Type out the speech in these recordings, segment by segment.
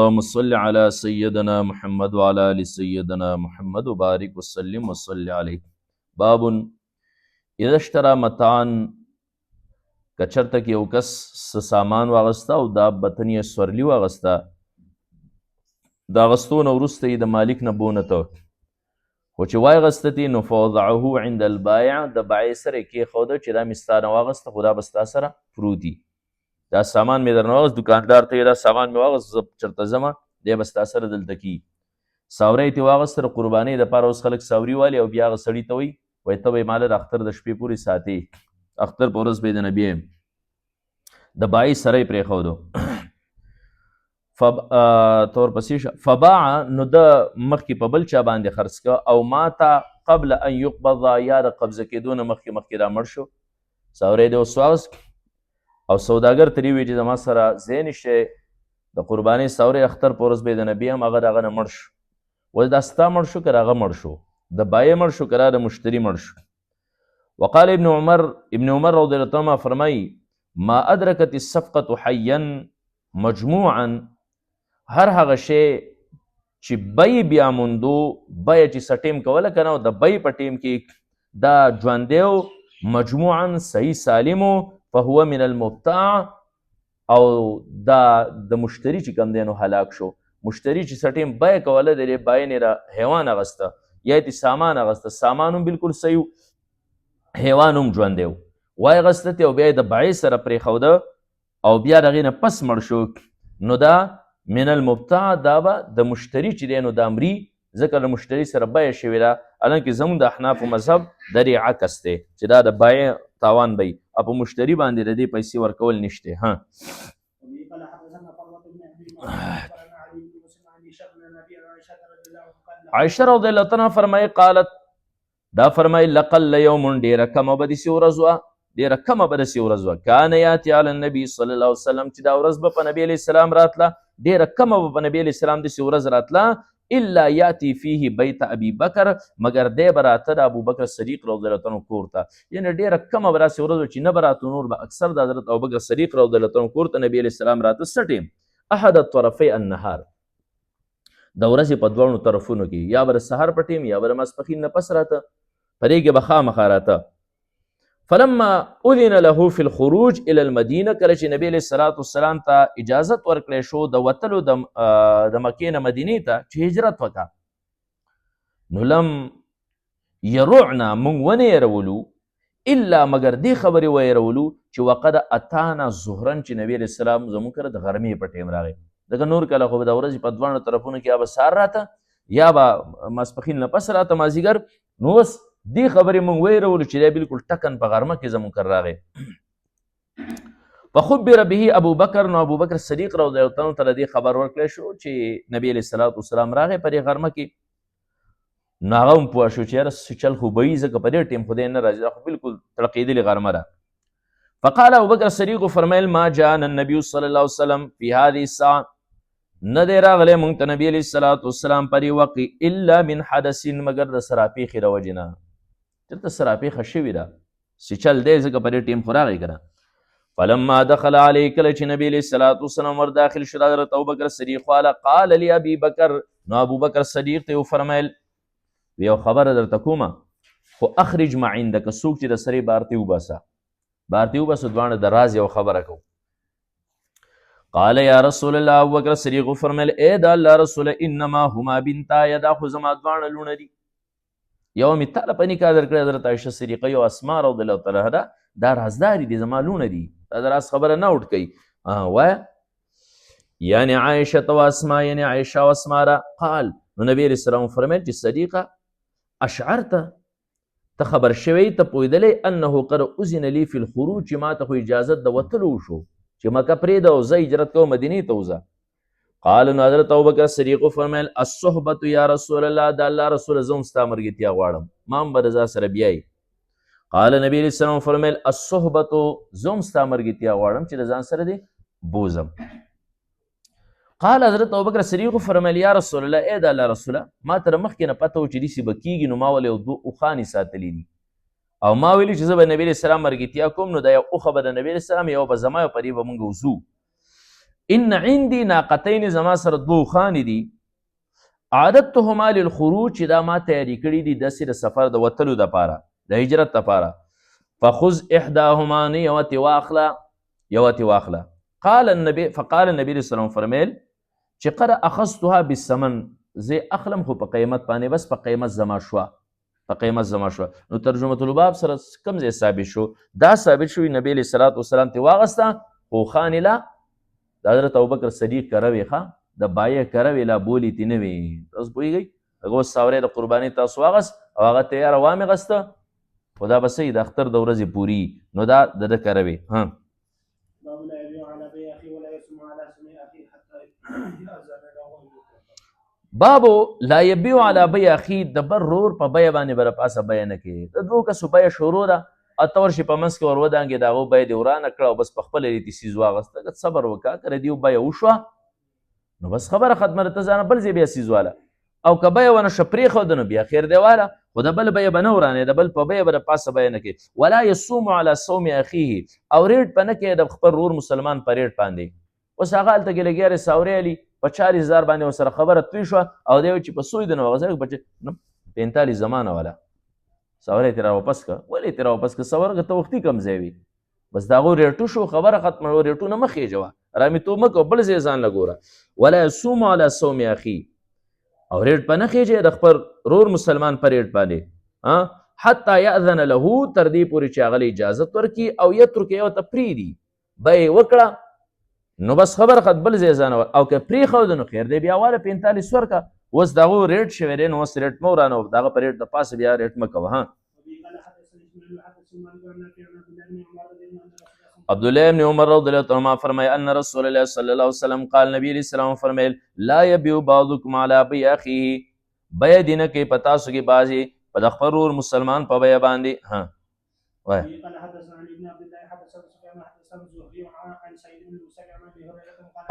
اللهم صل على سيدنا محمد وعلى ال سيدنا محمد وبارك وسلم وصل عليه. باب اذا اشترى متاعا، کچرته کې یو کس سامان واغستا او دا بطن یې سورلی واغستا، دا غستو نه وروسته یې د مالک نه بونته خو چې واغستتي نو فوضعه عند البائع، د بایع سره کېښوده چې دا مې ستا نه واغسته خو دا به ستا سره پروتي، دا سامان مې درنه واغست، دکاندار ته یې دا سامان مې واغست، زه چېرته ځمه دی به ستا سره دلته کي. ساوری یې ترې واغسته، د قربانۍ دپاره اوس خلک ساوري والي او بیا هغه سړي ته وایي ته به یې ماله د اختر د شپې پورې ساتې، اختر په ورځ به یې د نبي د بایع سره یې پرېښودو. فباع نو د مخکې په بل چا باندې خرڅ که، او ماته قبل ان یقبض، یا د قبضه کېدو نه مخکې را مړ شو، ساوری دی اوس واغست او سوداګر ترې وی چې زما سره ځای نشته د قربانۍ ساوری اختر په ورځ به یې د نبي هم هغه د هغه نه مړ شو، ولې دا ستا مړ شو که د هغه مړ شو، د بایع مړ شو که د مشتري مړ شو. وقال ابن عمر رضی الله عنه فرمایي ما ادرکت الصفقة حیا مجموعا، هر هغه شی چې بی بیا موندو، بیه چې څه ټیم کوله که نه، د بی په ټیم کې دا ژوندی و مجموعا صحیح سالمو، فهو من المبتاع، او دا د مشتری چې کوم دی نو هلاک شو. مشتری چې څه ټیم بیه کوله د دې بیې نه را حیوان اغسته یا یې سامان اغسته، سامان هم بلکل صحیح و، حیوان هم ژوندی و، وایې اغسته او بیا یې د بیې سره پرېښوده او بیا د هغې نه پس مړ شو، نو دا من المبتاع، دا به د مشتری چې دی نو دا مري، ځکه د مشتری سره بیه شوې ده. حالانکې زموږ د احنافو مذهب د دې عکس دی چې دا د بیې تاوان به وي او په مشتري باندې د دې پیسې ورکول نشته. عائشه رضی الله عنها فرمایي قالت، دا فرمایي لقل یوم، ډېره کمه به داسې ورځ وه، ډېره کمه به داسې ورځ وه، کان یاتي علی النبي صلی الله علیه وسلم، چې دا ورځ به په نبي علیه السلام راتله، ډېره کمه به په نبي علیه السلام داسې ورځ راتله، الا یاتي فیه بیت ابي بکر، مګر دی به راته د ابوبکر صدیق رضی الله عنه کور ته، یعنې ډېره کمه به داسې ورځ وه چې نه به راته، نور به اکثر د حضرت ابوبکر صدیق رضی الله عنه کور ته نبي علیه السلام راته څه ټیم، احد طرفي النهار، د ورځې په دواړو طرفونو کې، یا به د سهار په ټیم یا به د ماسپښین نه پس راته، په دې کې به خامخا راته. فلما اذن له في الخروج الى المدینه، کله چې نبی علیه الصلاة والسلام ته اجازت ورکړی شو د وتلو د مکې نه مدینې ته چې هجرت وکړه، نو لم یرعنا، موږ ونه یرولو، الا مګر دې خبرې ویرولو چې وقد اتانا ظهرن، چې نبی علیه السلام زموږ کره د غرمې په ټیم راغی، ځکه نور کله خو به د ورځې په دواړو طرفونو کې یا به سهار راته یا به ماسپښین نه پس راته مازدیګر، نو اوس دې خبرې موږ ویرولو چې دی بلکل ټکن په غرمه کې زموږ کره راغی. فخبر به ابو بکر، نو ابو بکر صدیق رضی الله عنه ته دې خبر ورکړی شو چې نبی علیه الصلاة والسلام راغی په دې غرمه کې، نو هغه هم پوه شو چې یاره چل خو به وي، ځکه په دې ټیم خو دی نه راځي، دا خو بلکل تړقېدلې غرمه ده. فقال ابو بکر صدیق فرمیل ما جاءنا النبي صلی الله علیه وسلم فی هذه الساعه، نه دی راغلی موږ ته نبي علیه الصلاة والسلام په دې وقت الا من حدث، مګر د سراپېښې د وجې نه، چېرته سراپېښه شوې ده سیچل دی، ځکه په دې ټیم خو راغی که نه. فلما دخل علیه، کله چې نبي علیه الصلاة والسلام ور داخل شو حضرت ابوبکر صدیق والا، قال لابي بکر، نو ابوبکر صدیق ته وفرمیل یو خبره درته کومه، خو اخرج ما عندک، څوک چې د سرې بار ته وباسه، بار ته وباسه، دواړه د راز یو خبره کوو. قال یا رسول الله، ابوبکر صدیق وفرمیل ای د الله رسوله، انما هما بنتایا، دا خو زما دواړه لوڼه دي، یو مې تا له په نکاح درکړی حضرت عایشه صدیقه، یو اسما رضی الله تعالی عنها، دا رازداري دي، زما لوڼه دي، دا د راز خبره نه وټ کوي، وایه یعنی عایشه و اسما، یعنی عایشه و اسما را. قال، نو نبی علیه السلام فرمیل چې صدیقه اشعرت، ته خبر شوی، ته پوهېدلی انه قد اذن لي في الخروج، چې ما ته خو اجازت د وتلو وشو، چې مکه پرېږده او زه هجرت کوم مدینې ته وځه. قال، نو حضرت ابوبکر صدیق فرمیل الصحبة یا رسول الله، د الله رسول زه هم ستا ملګرتیا غواړم، ما هم به د ځا سره بیایي. قال، نبی علیه السلام فرمیل الصحبة، زه هم ستا ملګرتیا غواړم چې د ځان سره دې بوزم. قال، حضرت ابوبکر صدیق فرمیل یا رسول الله، ای د الله رسوله، ما تر مخکې نه پته و چې داسې به کېږي، نو ما ولې یو 2 اوښانې ساتلي دي، او ما ویلي چې زه به نبي علیه السلام ملګرتیا کوم، نو دا یو اوښه به د نبي علیه السلام، یو به زما، یو په دې به مونږ وځو. ان عندي ناقتين زما سره دوه اوښانې دي عادتهما للخروج چې دا ما تیاري کړي دي داسې د سفر د وتلو دپاره د هجرت دپاره فخذ احداهما نه یوه تې واخله فقال النبي صلی الله فرمیل چې قد اخذتها بالثمن زه اخلم خو په قیمت باندې بس په قیمت زما شوه نو ترجمة الباب سره کوم ځای ثابت شو دا ثابت شوی نبی علیه الصلاة والسلام تې واغسته اوښانې له د حضرت ابوبکر صدیق کره وې ښه د بایه کره وې لا بولې تې نه وې تاسو پوهېږئ هغه اوس ساوری د قربانۍ تاسو واغست او هغه تیاره وامېغسته خو دا به صحیح د اختر د ورځې پوري نو دا د ده کره وې بابو لا یبیع علی بیع اخی د بر رور په بیه باندې به د پاسه بیه نه کوي د دوه کسو بیه شروع ده اته ورشي په منځ کې ور ودانګې د هغو بیه دې ورانه کړه او بس په خپله دې څیز واغسته که صبر وکړه که د دې بیه وشوه نو بس خبره ختمه ده ته ځانه بل ځای بیا څیز واله او که بیه ونه شه پرېښوده نو بیا خیر دی واله خو د بل بیه به نه ورانې د بل په بیه به د پاسه بیه نه کوي ولا یصوم علی صوم اخیه او ریټ به نه کوي د خپل رور مسلمان په ریټ باندې اوس هغه هلته کې لګیا دی ساوري علي په 40,000 باندې ورسره خبره توی شوه او دی وایي چې په سوی د نو هغه ځای بچ 45 زمانه والا ساوری ترې راواپس که ولې ترې راواپس که سورګه ته وختي کم ځای وي بس د هغو ریټو شو خبره ختمه ریټونه مه خېجوه رامیتوب مه کوه بل ځای ځان له ګوره ولا یصوم علی صوم اخي او ریټ په نه خېجئ د خپل رور مسلمان په ریټ باندې حتی یأذن له تر دې پورې چې هغه له اجازت ورکړي او یترک یو ته پرېږدي بیې وکړه نو بس خبر خط بل ځای ځانه او که پرېښوده نو خیر دی بیا واله 45 ورکه اوس د هغو ریټ شوی دی نو اوس ریټ مه ورانه د هغه په ریټ د پاسه بیا ریټ مه کوه عبدالله ابن عمر رضی الله عنهما فرمایي ان رسول الله صلی الله علیه وسلم قال نبی علیه السلام فرمایل لا یبیع بعضکم علی بیع اخیه بیه دې نه کوي په تاسو کې بعضې په د خپل ورور مسلمان په بیه باندې وایه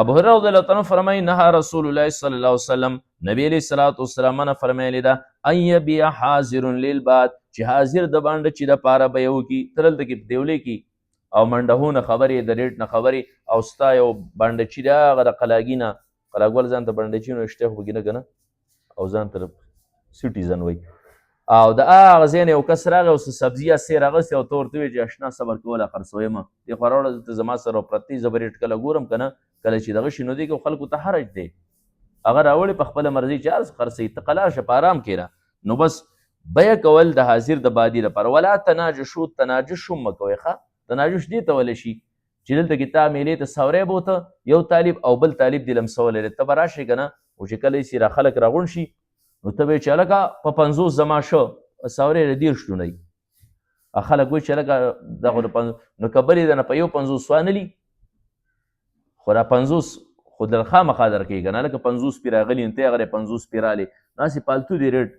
ابو هريره رضی الله عنه فرمایي نهى رسول الله صلی الله علیه وسلم نبی علیه الصلاة والسلام منع فرمایلی ده ان یبیع حاضر للباد چې حاضر د باندې چې د پاره بیه وکړي ته دلته کې دیولې کې او منډهونه خبرې د ریټ نه خبرې او ستا یو بانډچي دی هغه د قلاګي نه قلاګول ځان ته بانډچي نو اشتیخ وکړي نه که نه او ځان ته سټیزن وایي او د هغه ځای نه یو کس راغی او څه سبزي یا سیر اغوستې او ته ورته وایې چې اشنا صبر کوله خرڅویمه دې خو راوړه دلته زما سره پرتې زه به ریټ کله ګورم که نه کله چې دغه شي نو دی که خلکو ته حرج دی هغه راوړې په خپله مرضي چې هر څه خرڅوي ته قلار شه په آرام کښېنه نو بس بیه کول د حاضر د بادي لپاره ولا تناجشو تناجش هم مه کوئ ښه تناجش دې ته ویلی شي چې دلته کې تا میلې ته سوری بوته یو طالب او بل طالب دې لمسولی دی ته به راشئ که نه او چې کله یې را خلک راغونډ شي نو ته به یې چې هلکه په 50 زما شه ساوری یې 10 ډونۍ خلک وایي چې هلکه دغه نو که بل یې دنه په یو 50 وانلي خو دا 50 خو در خامخا درکوي که نه هلکه 50 پې راغلي نو ته یې هغه 50 پې رالې نو هسې پالتو دې ریټ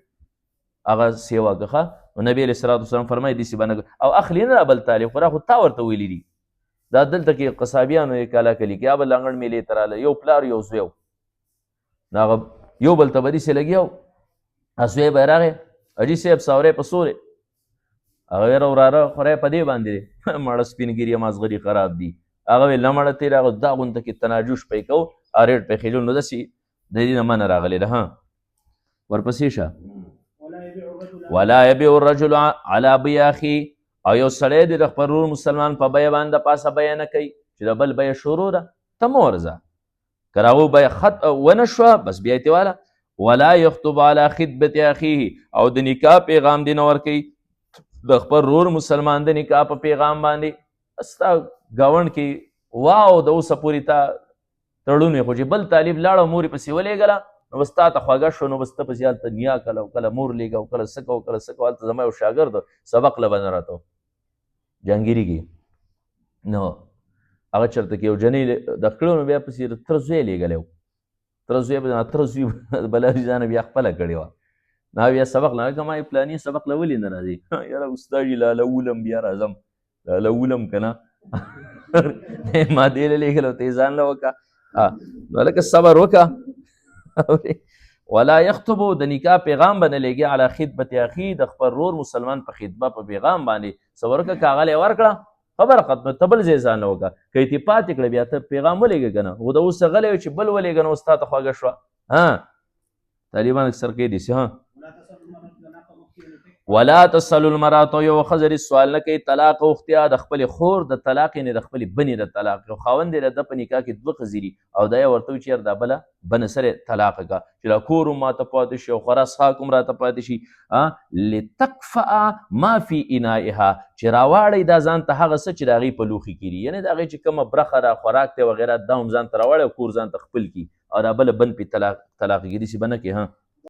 هغه سیوا که ښه نو نبي علیه الصلاة والسلام فرمایي داسې به نه او اخلي نه بل طالب خو را خو تا ورته ویلي دي دا دلته کې قصابیانو یې کالا کلي کې یا به لنګړ میلې ته راله یو پلار یو زوی نو هغه یو بل ته به داسې لګیا و زوی به یې راغی حاجي صاحب ساوری په سورې هغه ویې وراره خورای په دې باندې دی مړه سپینګیري مازغري خراب دي هغه ویل نه مړه تېر هغه دا غونته کې تناجش پی کوو ریټ پې خېجو نو داسې د دې نه منه راغلی ده ورپسې شه ولا یبیع الرجل علی بیع اخیه او یو سړی دی د خپل ورور مسلمان په بیه باندې د پاسه بیه نه کوي چې د بل بیه شروع ده ته مه ورځه که راغو بیه ونه شوه بس بیا یې واله ولا یخطب علی خطبة اخیه او د نکاح پیغام دې نه ورکوي د خپل ورور مسلمان د نکاح په پیغام باندې ستا ګاونډ کې واو د اوسه پورې تا تړون وي خو چې بل طالب لاړه مور یې پسې ولېږله نو بس تا ته خوږه شو نو بس ته پسې هلته نیا کله او کله مور لېږه او کله څه کوه کله څه کوه هلته زما یو شاګرد سبق له به نه راته جهانګیري کې نو هغه چېرته کې یو جنۍ د کړو نو بیا پسې تره زوی لېږلی و تره زوی بلاري ځانه بیا خپله کړې وه نو بیا سبق له که ما یې پلاني سبق له ولې نه راځي یاره استاد یې لاله ولم بیا راځم لاله ولم که نه ما دې له لېږلی ته یې ځان له وکړه نو هلکه صبر وکړه ولا یخطبو د نکاح پیغام به نه لېږي علی خطبة اخي د خپل رور مسلمان په خطبه په پیغام باندې څه ورکړه کاغله یې ورکړه خبره ختمه ته بل ځای ځان وکړه که یې پاتې کړه بیا ته پیغام ولېږه که نه خو د اوس غلی چې بل ولېږه نو اوس تا ته خوږه شوه طالبان اکثر کوي داسې ولا تسلوا المرأة یو ښځه سوال نه کوي طلاق غوښتیا د خپلې خور د طلاق یعنې د خپلې بنې د طلاق یو خاوند دی د په نکاح کې دوه ښځې دي او دا یې ورته وایي چې یار دا بله بنه سره طلاق کړه چې دا کور هم ماته پاتې شي او خورا څښاک هم راته پاتې شي لتکفأ ما فی انائها چې راواړئ دا ځان ته هغه څه چې د هغې په لوښي کې دي یعنې د هغې چې کومه برخه ده خوراک دی وغیره دا هم ځان ته راواړئ او کور ځان ته خپل کړي او دا بله بند پې طلاق کېدي چې به نه کړي